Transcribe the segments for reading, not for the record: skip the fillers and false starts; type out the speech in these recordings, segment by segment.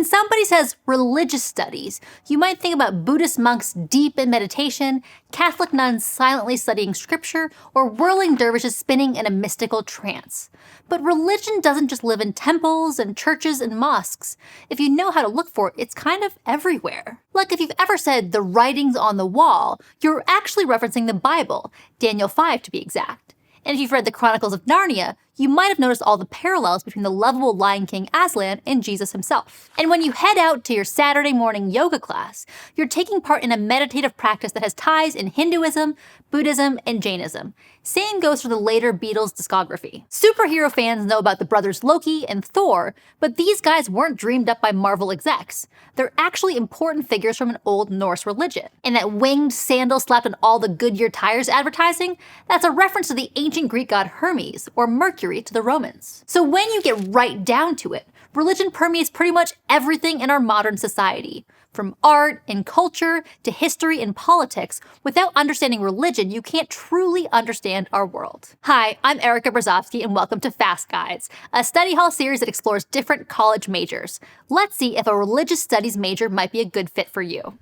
When somebody says religious studies, you might think about Buddhist monks deep in meditation, Catholic nuns silently studying scripture, or whirling dervishes spinning in a mystical trance. But religion doesn't just live in temples and churches and mosques. If you know how to look for it, it's kind of everywhere. Like if you've ever said the writings on the wall, you're actually referencing the Bible, Daniel 5 to be exact. And if you've read the Chronicles of Narnia, you might have noticed all the parallels between the lovable Lion King Aslan and Jesus himself. And when you head out to your Saturday morning yoga class, you're taking part in a meditative practice that has ties in Hinduism, Buddhism, and Jainism. Same goes for the later Beatles discography. Superhero fans know about the brothers Loki and Thor, but these guys weren't dreamed up by Marvel execs. They're actually important figures from an old Norse religion. And that winged sandal slapped on all the Goodyear Tires advertising, that's a reference to the ancient Greek god Hermes, or Mercury, to the Romans. So when you get right down to it, religion permeates pretty much everything in our modern society. From art and culture to history and politics, without understanding religion, you can't truly understand our world. Hi, I'm Erica Brzozowski and welcome to Fast Guides, a study hall series that explores different college majors. Let's see if a religious studies major might be a good fit for you.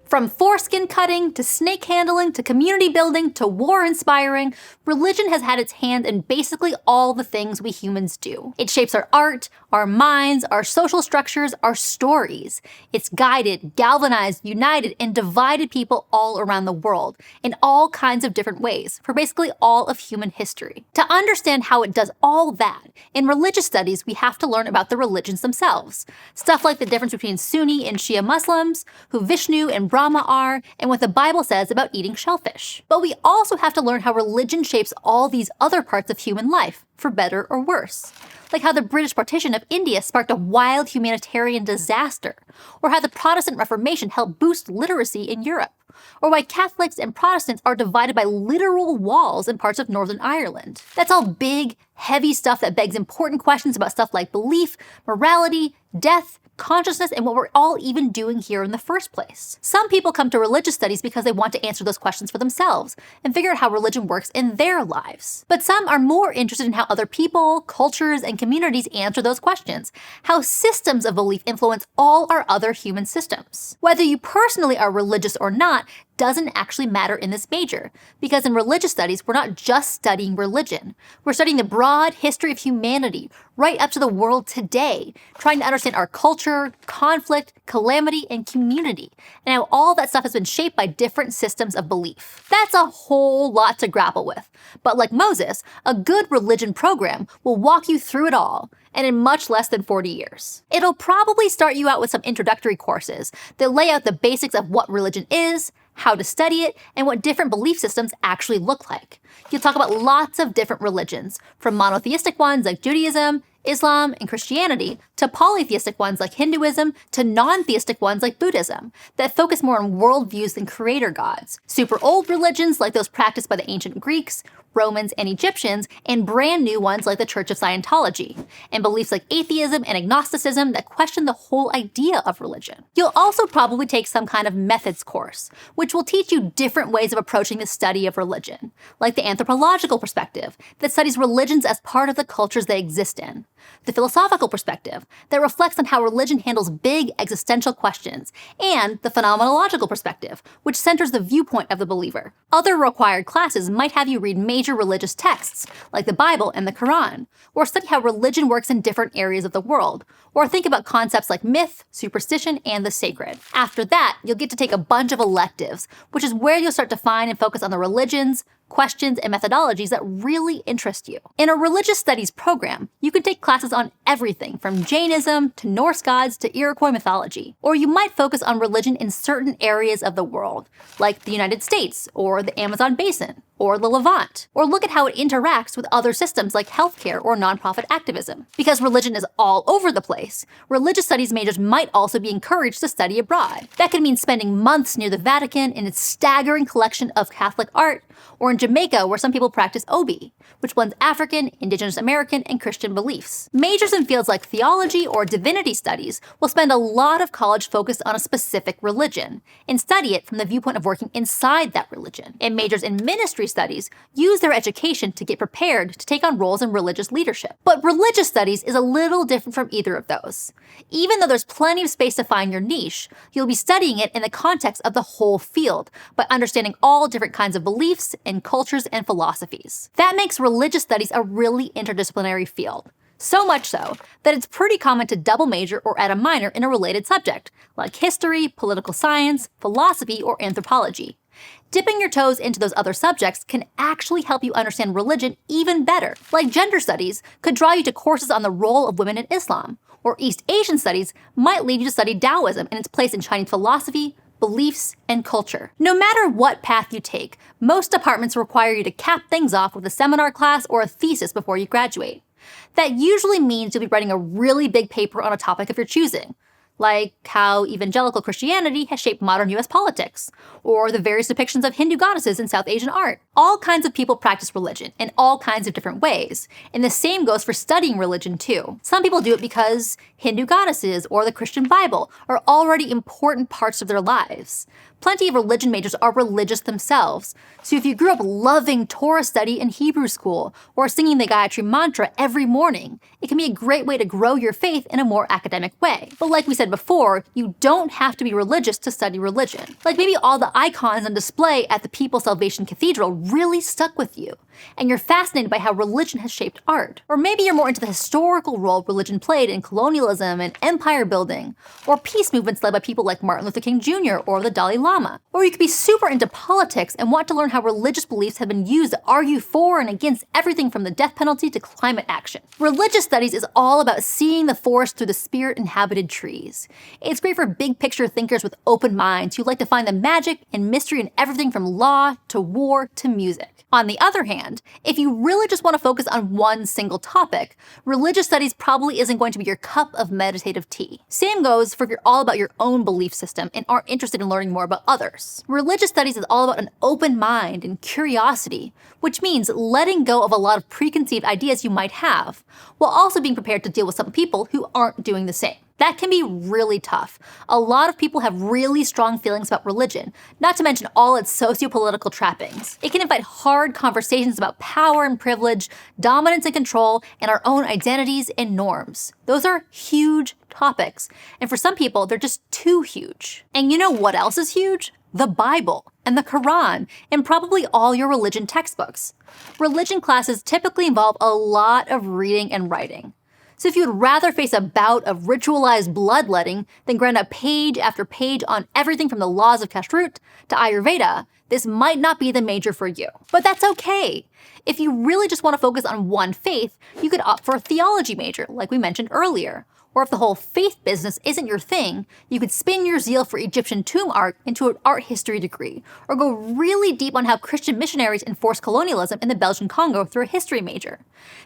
From foreskin cutting, to snake handling, to community building, to war inspiring, religion has had its hand in basically all the things we humans do. It shapes our art, our minds, our social structures, our stories. It's guided, galvanized, united, and divided people all around the world in all kinds of different ways for basically all of human history. To understand how it does all that, in religious studies, we have to learn about the religions themselves. Stuff like the difference between Sunni and Shia Muslims, who Vishnu and Brahma are, and what the Bible says about eating shellfish. But we also have to learn how religion shapes all these other parts of human life, for better or worse. Like how the British partition of India sparked a wild humanitarian disaster, or how the Protestant Reformation helped boost literacy in Europe, or why Catholics and Protestants are divided by literal walls in parts of Northern Ireland. That's all big, heavy stuff that begs important questions about stuff like belief, morality, death, consciousness, and what we're all even doing here in the first place. Some people come to religious studies because they want to answer those questions for themselves and figure out how religion works in their lives. But some are more interested in how other people, cultures, and communities answer those questions, how systems of belief influence all our other human systems. Whether you personally are religious or not doesn't actually matter in this major, because in religious studies, we're not just studying religion. We're studying the broad history of humanity, right up to the world today, trying to understand our culture, conflict, calamity, and community, and how all that stuff has been shaped by different systems of belief. That's a whole lot to grapple with, but like Moses, a good religion program will walk you through it all, and in much less than 40 years. It'll probably start you out with some introductory courses that lay out the basics of what religion is, how to study it, and what different belief systems actually look like. You'll talk about lots of different religions, from monotheistic ones like Judaism, Islam, and Christianity, to polytheistic ones like Hinduism, to non-theistic ones like Buddhism, that focus more on worldviews than creator gods. Super old religions like those practiced by the ancient Greeks, Romans, and Egyptians, and brand new ones like the Church of Scientology, and beliefs like atheism and agnosticism that question the whole idea of religion. You'll also probably take some kind of methods course, which will teach you different ways of approaching the study of religion, like the anthropological perspective that studies religions as part of the cultures they exist in, the philosophical perspective that reflects on how religion handles big existential questions, and the phenomenological perspective, which centers the viewpoint of the believer. Other required classes might have you read major religious texts, like the Bible and the Qur'an, or study how religion works in different areas of the world, or think about concepts like myth, superstition, and the sacred. After that, you'll get to take a bunch of electives, which is where you'll start to find and focus on the religions, questions, and methodologies that really interest you. In a religious studies program, you can take classes on everything from Jainism to Norse gods to Iroquois mythology. Or you might focus on religion in certain areas of the world, like the United States, or the Amazon basin, or the Levant, or look at how it interacts with other systems like healthcare or nonprofit activism. Because religion is all over the place, religious studies majors might also be encouraged to study abroad. That could mean spending months near the Vatican in its staggering collection of Catholic art, or in Jamaica where some people practice Obi, which blends African, Indigenous American, and Christian beliefs. Majors in fields like theology or divinity studies will spend a lot of college focused on a specific religion, and study it from the viewpoint of working inside that religion. And majors in ministry history studies use their education to get prepared to take on roles in religious leadership. But religious studies is a little different from either of those. Even though there's plenty of space to find your niche, you'll be studying it in the context of the whole field by understanding all different kinds of beliefs and cultures and philosophies. That makes religious studies a really interdisciplinary field. So much so that it's pretty common to double major or add a minor in a related subject, like history, political science, philosophy, or anthropology. Dipping your toes into those other subjects can actually help you understand religion even better. Like gender studies could draw you to courses on the role of women in Islam, or East Asian studies might lead you to study Taoism and its place in Chinese philosophy, beliefs, and culture. No matter what path you take, most departments require you to cap things off with a seminar class or a thesis before you graduate. That usually means you'll be writing a really big paper on a topic of your choosing, like how evangelical Christianity has shaped modern US politics, or the various depictions of Hindu goddesses in South Asian art. All kinds of people practice religion in all kinds of different ways, and the same goes for studying religion too. Some people do it because Hindu goddesses or the Christian Bible are already important parts of their lives. Plenty of religion majors are religious themselves, so if you grew up loving Torah study in Hebrew school or singing the dietary mantra every morning, it can be a great way to grow your faith in a more academic way. But like we said before, you don't have to be religious to study religion. Like maybe all the icons on display at the People's Salvation Cathedral really stuck with you, and you're fascinated by how religion has shaped art. Or maybe you're more into the historical role religion played in colonialism and empire building, or peace movements led by people like Martin Luther King Jr. or the Dalai Lama. Or you could be super into politics and want to learn how religious beliefs have been used to argue for and against everything from the death penalty to climate action. Religious studies is all about seeing the forest through the spirit-inhabited trees. It's great for big picture thinkers with open minds who like to find the magic and mystery in everything from law to war to music. On the other hand, if you really just want to focus on one single topic, religious studies probably isn't going to be your cup of meditative tea. Same goes for if you're all about your own belief system and aren't interested in learning more about others. Religious studies is all about an open mind and curiosity, which means letting go of a lot of preconceived ideas you might have, while also being prepared to deal with some people who aren't doing the same. That can be really tough. A lot of people have really strong feelings about religion, not to mention all its socio-political trappings. It can invite hard conversations about power and privilege, dominance and control, and our own identities and norms. Those are huge topics, and for some people, they're just too huge. And you know what else is huge? The Bible and the Qur'an, and probably all your religion textbooks. Religion classes typically involve a lot of reading and writing. So if you would rather face a bout of ritualized bloodletting than grind out page after page on everything from the laws of kashrut to Ayurveda, this might not be the major for you. But that's okay. If you really just want to focus on one faith, you could opt for a theology major, like we mentioned earlier. Or if the whole faith business isn't your thing, you could spin your zeal for Egyptian tomb art into an art history degree, or go really deep on how Christian missionaries enforced colonialism in the Belgian Congo through a history major.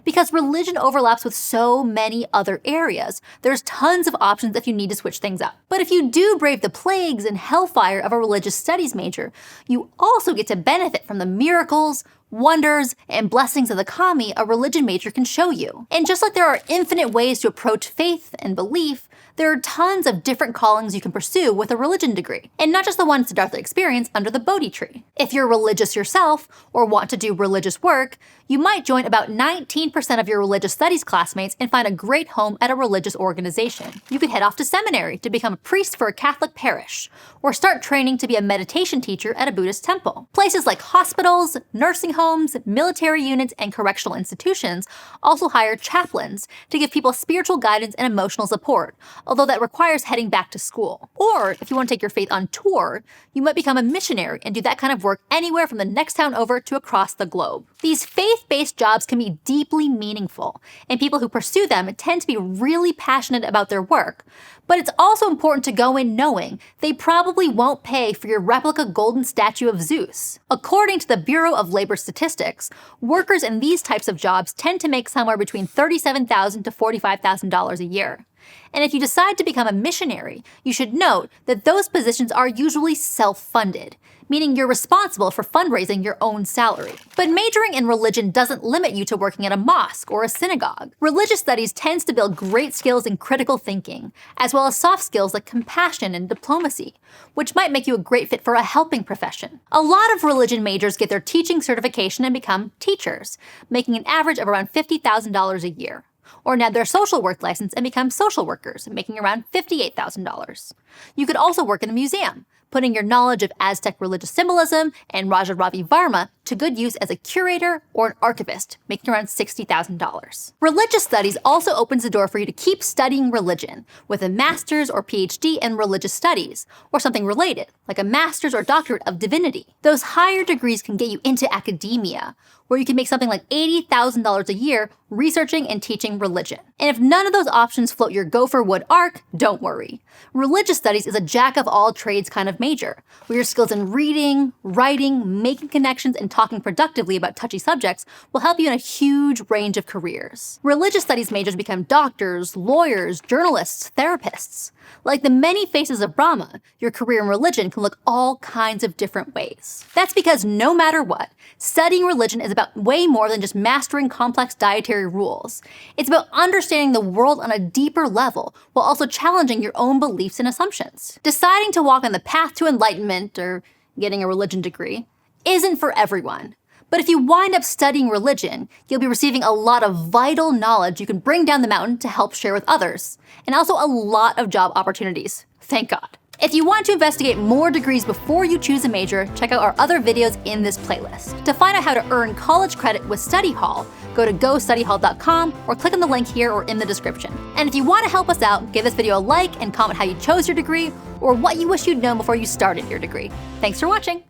Because religion overlaps with so many other areas, there's tons of options if you need to switch things up. But if you do brave the plagues and hellfire of a religious studies major, you also get to benefit from the miracles, wonders, and blessings of the kami a religion major can show you. And just like there are infinite ways to approach faith and belief, there are tons of different callings you can pursue with a religion degree, and not just the ones Siddhartha experienced under the Bodhi tree. If you're religious yourself, or want to do religious work, you might join about 19% of your religious studies classmates and find a great home at a religious organization. You could head off to seminary to become a priest for a Catholic parish, or start training to be a meditation teacher at a Buddhist temple. Places like hospitals, nursing homes, military units, and correctional institutions also hire chaplains to give people spiritual guidance and emotional support, although that requires heading back to school. Or if you want to take your faith on tour, you might become a missionary and do that kind of work anywhere from the next town over to across the globe. These faith-based jobs can be deeply meaningful, and people who pursue them tend to be really passionate about their work. But it's also important to go in knowing they probably won't pay for your replica golden statue of Zeus. According to the Bureau of Labor Statistics, workers in these types of jobs tend to make somewhere between $37,000 to $45,000 a year. And if you decide to become a missionary, you should note that those positions are usually self-funded, meaning you're responsible for fundraising your own salary. But majoring in religion doesn't limit you to working at a mosque or a synagogue. Religious studies tends to build great skills in critical thinking, as well as soft skills like compassion and diplomacy, which might make you a great fit for a helping profession. A lot of religion majors get their teaching certification and become teachers, making an average of around $50,000 a year. Or nab their social work license and become social workers, making around $58,000. You could also work in a museum, putting your knowledge of Aztec religious symbolism and Raja Ravi Varma to good use as a curator or an archivist, making around $60,000. Religious studies also opens the door for you to keep studying religion, with a master's or PhD in religious studies, or something related, like a master's or doctorate of divinity. Those higher degrees can get you into academia, where you can make something like $80,000 a year researching and teaching religion. And if none of those options float your gopher wood arc, don't worry. Religious studies is a jack-of-all-trades kind of major, where your skills in reading, writing, making connections, and talking productively about touchy subjects will help you in a huge range of careers. Religious studies majors become doctors, lawyers, journalists, therapists. Like the many faces of Brahma, your career in religion can look all kinds of different ways. That's because no matter what, studying religion is about way more than just mastering complex dietary rules. It's about understanding the world on a deeper level while also challenging your own beliefs and assumptions. Deciding to walk on the path to enlightenment, or getting a religion degree, isn't for everyone. But if you wind up studying religion, you'll be receiving a lot of vital knowledge you can bring down the mountain to help share with others, and also a lot of job opportunities. Thank God. If you want to investigate more degrees before you choose a major, check out our other videos in this playlist. To find out how to earn college credit with Study Hall, go to gostudyhall.com or click on the link here or in the description. And if you want to help us out, give this video a like and comment how you chose your degree or what you wish you'd known before you started your degree. Thanks for watching.